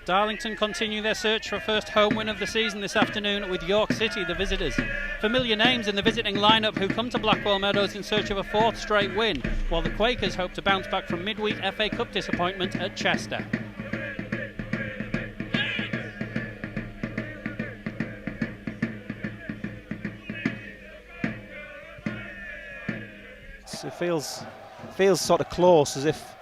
Darlington continue their search for a first home win of the season this afternoon with York City, the visitors. Familiar names in the visiting lineup who come to Blackwell Meadows in search of a fourth straight win, while the Quakers hope to bounce back from midweek FA Cup disappointment at Chester. It feels sort of close, as if,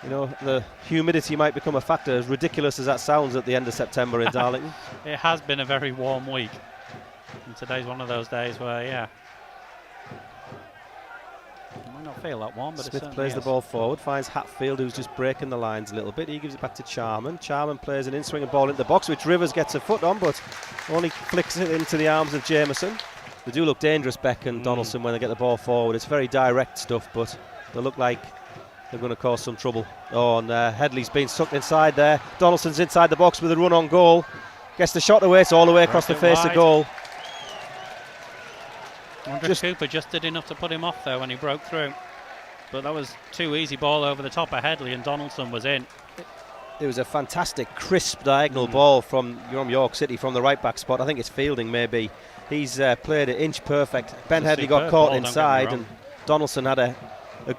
you know, the humidity might become a factor, as ridiculous as that sounds at the end of September in Darlington. It has been a very warm week, and today's one of those days where, yeah, it might not feel that warm, but Smith it plays is. the ball forward, finds Hatfield, who's just breaking the lines a little bit. He gives it back to Charman. Charman plays an in-swinging ball into the box, which Rivers gets a foot on, but only flicks it into the arms of Jameson. They do look dangerous, Beck and Donaldson, when they get the ball forward. It's very direct stuff, but they look like they're going to cause some trouble. Oh, and Headley's been sucked inside there. Donaldson's inside the box with a run on goal. Gets the shot away, it's all the way across the face of goal. I wonder if Cooper just did enough to put him off there when he broke through. But that was too easy ball over the top of Headley, and Donaldson was in. It was a fantastic, crisp diagonal ball from York City, from the right back spot. I think it's Fielding, maybe. He's played it inch perfect. Ben Headley got caught inside, and Donaldson had a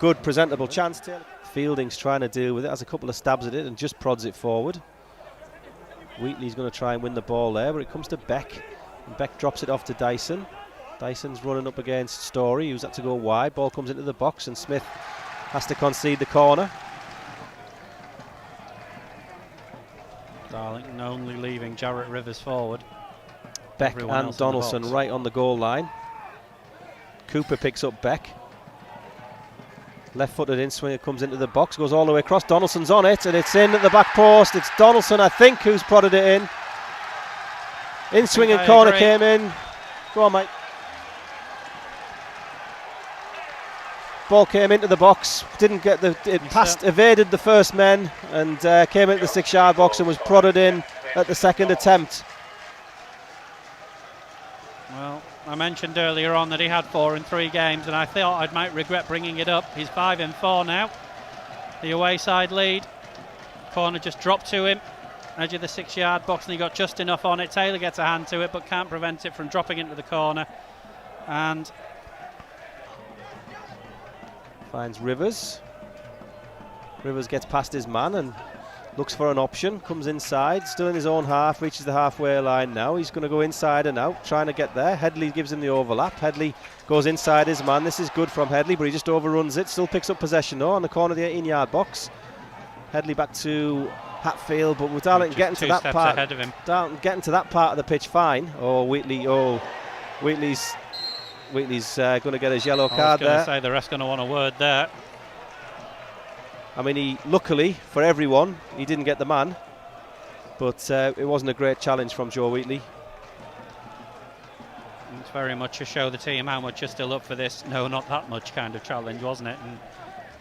good, presentable chance. Fielding's trying to deal with it, has a couple of stabs at it, and just prods it forward. Wheatley's going to try and win the ball there, but it comes to Beck. And Beck drops it off to Dyson. Dyson's running up against Story, who's had to go wide. Ball comes into the box, and Smith has to concede the corner. Darlington only leaving Jarrett Rivers forward. Beck Everyone and Donaldson right on the goal line. Cooper picks up Beck. Left-footed in-swinger comes into the box, goes all the way across. Donaldson's on it, and it's in at the back post. It's Donaldson, I think, who's prodded it in. In-swinging corner came in. Go on, mate. Ball came into the box, didn't get it passed, evaded the first men, and came into the 6-yard box and was prodded in at the second attempt. Well, I mentioned earlier on that he had 4 in 3 games, and I thought I might regret bringing it up. He's 5 in 4 now. The away side lead. Corner just dropped to him, edge of the 6-yard box, and he got just enough on it. Taylor gets a hand to it, but can't prevent it from dropping into the corner. And finds Rivers. Rivers gets past his man and looks for an option, comes inside, still in his own half, reaches the halfway line now. He's going to go inside and out, trying to get there. Headley gives him the overlap. Headley goes inside his man. This is good from Headley, but he just overruns it. Still picks up possession though on the corner of the 18-yard box. Headley back to Hatfield, but with Darlington getting to that part, ahead of him. Darlington getting to that part of the pitch fine. Oh, Wheatley's going to get his yellow card there. I was going to say the ref's going to want a word there. I mean, luckily for everyone, he didn't get the man, but it wasn't a great challenge from Joe Wheatley. It's very much to show the team how much you're still up for this. No, not that much kind of challenge, wasn't it? And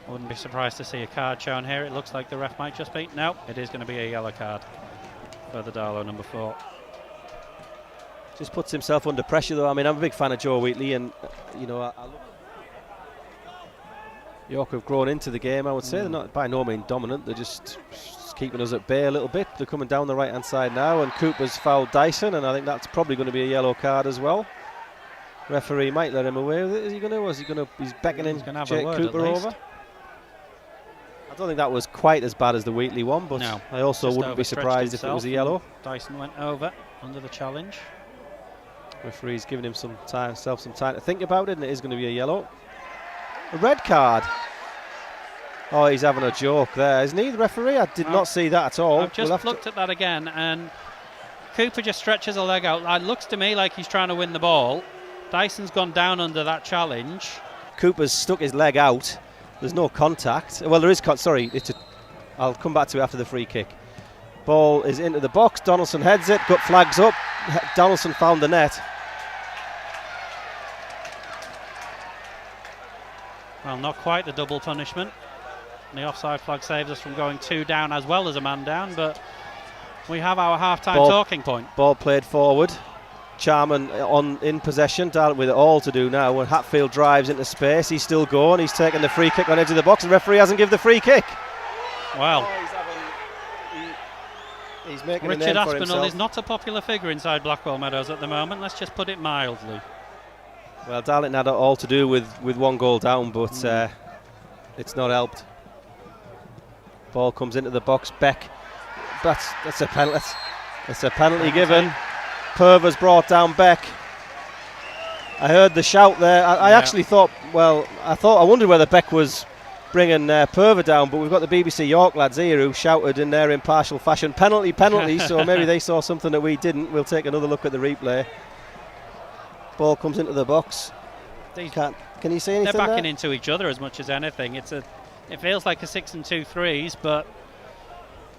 I wouldn't be surprised to see a card shown here. It looks like the ref might just be. No, it is going to be a yellow card for the Darlow number 4. Just puts himself under pressure though. I mean, I'm a big fan of Joe Wheatley, and you know, York have grown into the game, I would say. They're not by no means dominant, they're just keeping us at bay a little bit. They're coming down the right hand side now, and Cooper's fouled Dyson, and I think that's probably going to be a yellow card as well. Referee might let him away with it. Is he going to? Or is he going to? He's beckoning Jake Cooper over. I don't think that was quite as bad as the Wheatley one, but no, I also wouldn't be surprised if it was a yellow. Dyson went over under the challenge. Referee's giving him some time to think about it, and it is going to be a yellow. A red card. Oh, he's having a joke there, isn't he, the referee? I did not see that at all. I've just looked at that again, and Cooper just stretches a leg out. It looks to me like he's trying to win the ball. Dyson's gone down under that challenge. Cooper's stuck his leg out. There's no contact. Well, there is sorry, I'll come back to it after the free kick. Ball is into the box. Donaldson heads it, got flags up. Donaldson found the net. Well, not quite the double punishment. The offside flag saves us from going 2 down as well as a man down, but we have our half-time talking point. Ball played forward. Charman in possession, with it all to do now. When Hatfield drives into space, he's still going. He's taking the free kick on edge of the box. The referee hasn't given the free kick. Well, He's making Richard a name for Aspinall himself. is not a popular figure inside Blackwell Meadows at the moment. Let's just put it mildly. Well, Darlington had it all to do with 1 goal down, but it's not helped. Ball comes into the box. Beck. That's a penalty. It's a penalty given. Purver's brought down Beck. I heard the shout there. I actually thought, I wondered whether Beck was bringing Purver down, but we've got the BBC York lads here who shouted in their impartial fashion, penalty, so maybe they saw something that we didn't. We'll take another look at the replay. Ball comes into the box. Can you see anything? They're backing there? into each other as much as anything. It feels like a 6 and 2 threes, but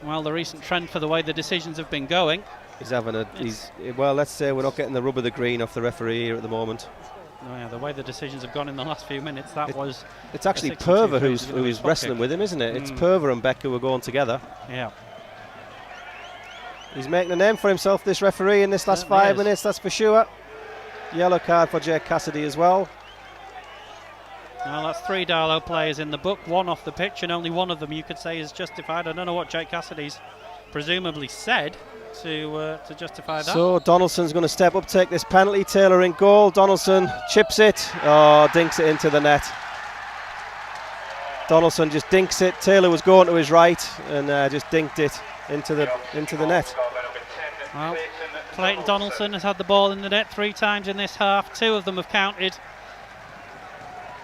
the recent trend for the way the decisions have been going. Let's say we're not getting the rub of the green off the referee here at the moment. Oh yeah, the way the decisions have gone in the last few minutes, it's actually Purver who's wrestling with him, isn't it? It's Purver and Beck who are going together. Yeah. He's making a name for himself, this referee, in this last 5 minutes, that's for sure. Yellow card for Jake Cassidy as well. Well, that's 3 Darlow players in the book, 1 off the pitch, and only one of them you could say is justified. I don't know what Jake Cassidy's presumably said to justify that. So Donaldson's going to step up, take this penalty. Taylor in goal. Donaldson chips it. Dinks it into the net. Donaldson just dinks it. Taylor was going to his right and just dinked it into the net. Well, Clayton Donaldson has had the ball in the net 3 times in this half. 2 of them have counted.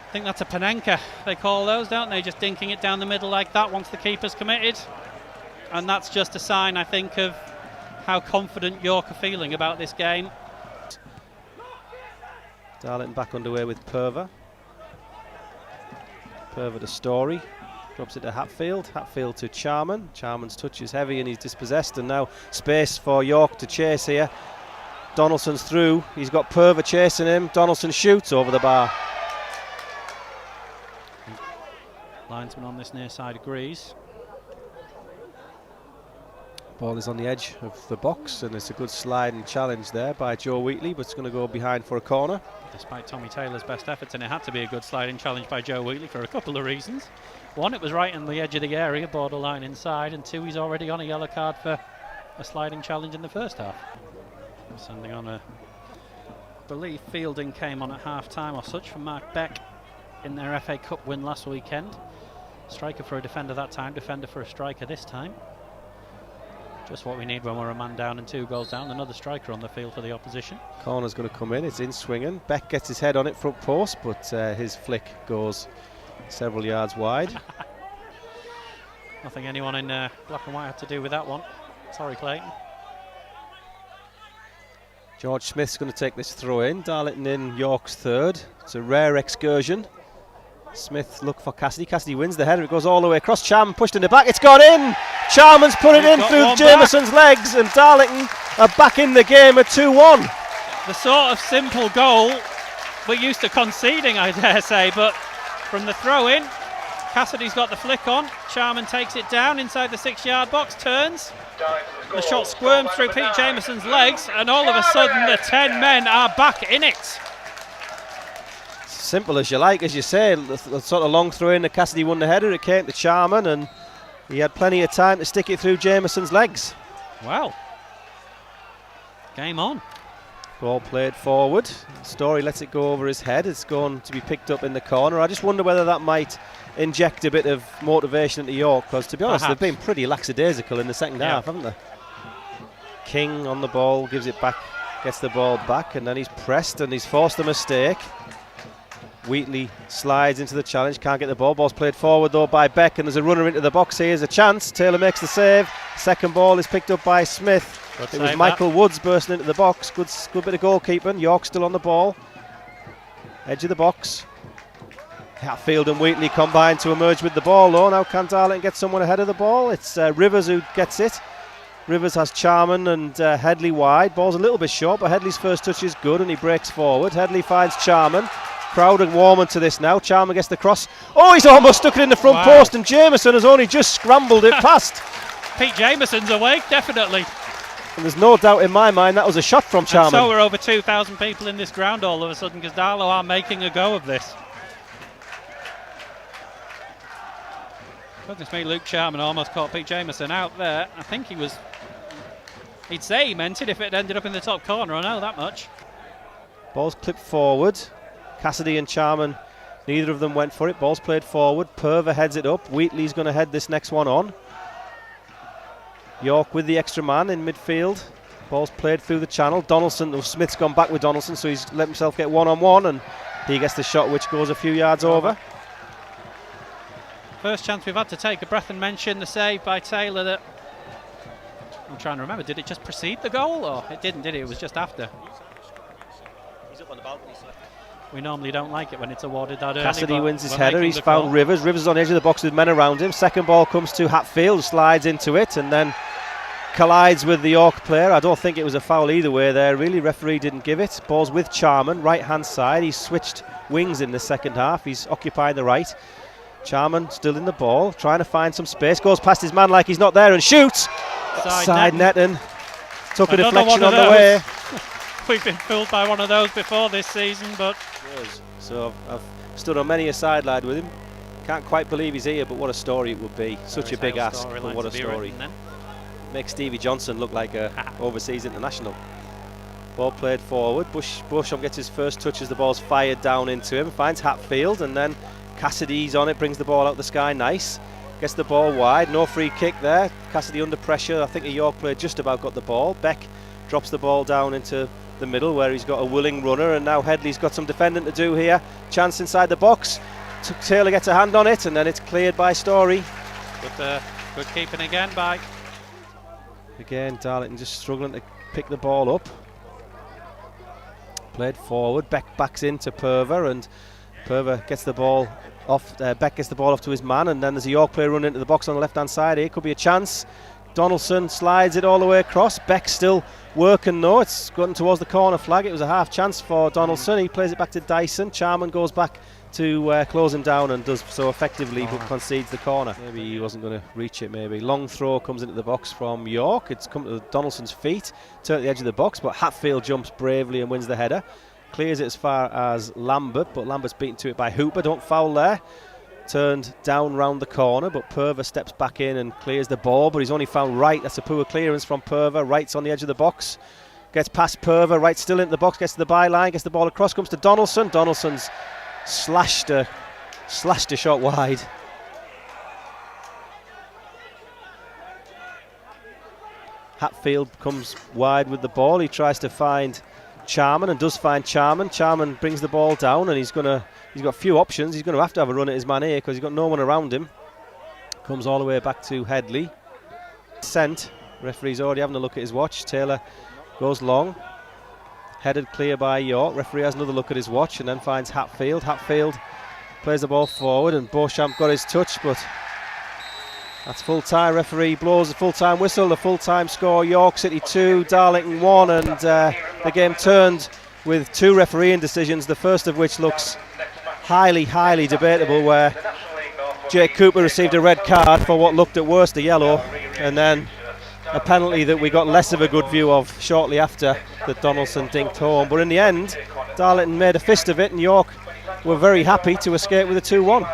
I think that's a Panenka, they call those, don't they? Just dinking it down the middle like that once the keeper's committed. And that's just a sign, I think, of how confident York are feeling about this game. Darlington back underway with Purver. Purver to Story. Drops it to Hatfield. Hatfield to Charman. Charman's touch is heavy and he's dispossessed, and now space for York to chase here. Donaldson's through. He's got Purver chasing him. Donaldson shoots over the bar. Linesman on this near side agrees. Ball is on the edge of the box and it's a good sliding challenge there by Joe Wheatley, but it's going to go behind for a corner. Despite Tommy Taylor's best efforts, and it had to be a good sliding challenge by Joe Wheatley for a couple of reasons. 1, it was right on the edge of the area, borderline inside, and 2, he's already on a yellow card for a sliding challenge in the first half. Sending on I believe fielding came on at half time or such from Mark Beck in their FA Cup win last weekend. Striker for a defender that time, defender for a striker this time. Just what we need when we're a man down and 2 goals down. Another striker on the field for the opposition. Corner's going to come in, it's in swinging. Beck gets his head on it front post, but his flick goes several yards wide. Nothing anyone in black and white had to do with that one. Sorry, Clayton. George Smith's going to take this throw in. Darlington in York's third. It's a rare excursion. Smith look for Cassidy. Cassidy wins the header. It goes all the way across. Charman pushed in the back. It's gone in. Charman's put it in through Jameson's legs, and Darlington are back in the game at 2-1. The sort of simple goal we're used to conceding, I dare say, but from the throw in, Cassidy's got the flick on. Charman takes it down inside the 6-yard box, turns. The shot squirms through Pete Jameson's legs, and all of a sudden the 10 men are back in it. Simple as you like, as you say. The sort of long throw in, the Cassidy won the header. It came to Charman, and he had plenty of time to stick it through Jameson's legs. Wow. Game on. Ball played forward. Story lets it go over his head. It's going to be picked up in the corner. I just wonder whether that might inject a bit of motivation into York, because to be honest, they've been pretty lackadaisical in the second half, haven't they? King on the ball, gives it back, gets the ball back, and then he's pressed and he's forced a mistake. Wheatley slides into the challenge, can't get the ball. Ball's played forward though by Beck, and there's a runner into the box. Here's a chance. Taylor makes the save. Second ball is picked up by Smith. It was Michael Woods bursting into the box. Good bit of goalkeeping. York still on the ball. Edge of the box. Hatfield and Wheatley combine to emerge with the ball though. Now can Darlington get someone ahead of the ball? It's Rivers who gets it. Rivers has Charman and Headley wide. Ball's a little bit short, but Headley's first touch is good and he breaks forward. Headley finds Charman. Crowd are warming to this now. Charman gets the cross. Oh, he's almost stuck it in the front post, and Jameson has only just scrambled it past. Pete Jameson's awake, definitely. And there's no doubt in my mind that was a shot from Charman. And so we're over 2,000 people in this ground all of a sudden, because Darlow are making a go of this. Goodness me, Luke Charman almost caught Pete Jameson out there. I think he was He'd say he meant it if it ended up in the top corner, I know that much. Ball's clipped forward. Cassidy and Charman, neither of them went for it. Ball's played forward. Purver heads it up. Wheatley's going to head this next one on. York with the extra man in midfield. Ball's played through the channel. Donaldson, Smith's gone back with Donaldson, so he's let himself get one-on-one, and he gets the shot which goes a few yards over. First chance we've had to take a breath and mention the save by Taylor that... I'm trying to remember, did it just precede the goal? Or it didn't, did it? It was just after. He's up on the balcony, sir. We normally don't like it when it's awarded that early. Cassidy wins his header. He's found Rivers. Rivers is on the edge of the box with men around him. Second ball comes to Hatfield, slides into it, and then collides with the York player. I don't think it was a foul either way there, really. Referee didn't give it. Ball's with Charman, right-hand side. He's switched wings in the second half. He's occupying the right. Charman still in the ball, trying to find some space. Goes past his man like he's not there and shoots. Side netting. Took a deflection on the way. We've been fooled by one of those before this season, but... So I've stood on many a sideline with him. Can't quite believe he's here, but what a story it would be. Such a big ask, but what a story. Makes Stevie Johnson look like a overseas international. Ball played forward. Beauchamp gets his first touch as the ball's fired down into him. Finds Hatfield, and then Cassidy's on it, brings the ball out the sky, nice. Gets the ball wide, no free kick there. Cassidy under pressure. I think a York player just about got the ball. Beck drops the ball down into the middle where he's got a willing runner, and now Headley's got some defending to do here. Chance inside the box. Taylor gets a hand on it, and then it's cleared by Story. Good keeping again by... Again, Darlington just struggling to pick the ball up. Played forward. Beck backs into Purver, and Purver gets the ball off. Beck gets the ball off to his man, and then there's a York player running into the box on the left-hand side here. Could be a chance. Donaldson slides it all the way across. Beck still working though. It's gotten towards the corner flag. It was a half chance for Donaldson. He plays it back to Dyson. Charman goes back to close him down and does so effectively, but concedes the corner. Maybe he wasn't going to reach it, maybe. Long throw comes into the box from York. It's come to Donaldson's feet, turned to the edge of the box, but Hatfield jumps bravely and wins the header. Clears it as far as Lambert, but Lambert's beaten to it by Hooper. Don't foul there. Turned down round the corner, but Purver steps back in and clears the ball, but he's only found Wright. That's a poor clearance from Purver. Wright's on the edge of the box. Gets past Purver. Wright still into the box, gets to the byline, gets the ball across, comes to Donaldson. Donaldson's slashed a shot wide. Hatfield comes wide with the ball. He tries to find Charman and does find Charman. Charman brings the ball down, and he's got a few options. He's going to have a run at his man here because he's got no one around him. Comes all the way back to Headley. Sent. Referee's already having a look at his watch. Taylor goes long. Headed clear by York. Referee has another look at his watch and then finds Hatfield. Hatfield plays the ball forward, and Beauchamp got his touch, but that's full time. Referee blows the full time whistle. The full time score: York City 2, Darlington 1, and the game turned with two refereeing decisions. The first of which looks highly debatable, where Jake Cooper received a red card for what looked at worst a yellow, and then a penalty that we got less of a good view of shortly after that Donaldson dinked home. But in the end, Darlington made a fist of it, and York were very happy to escape with a 2-1.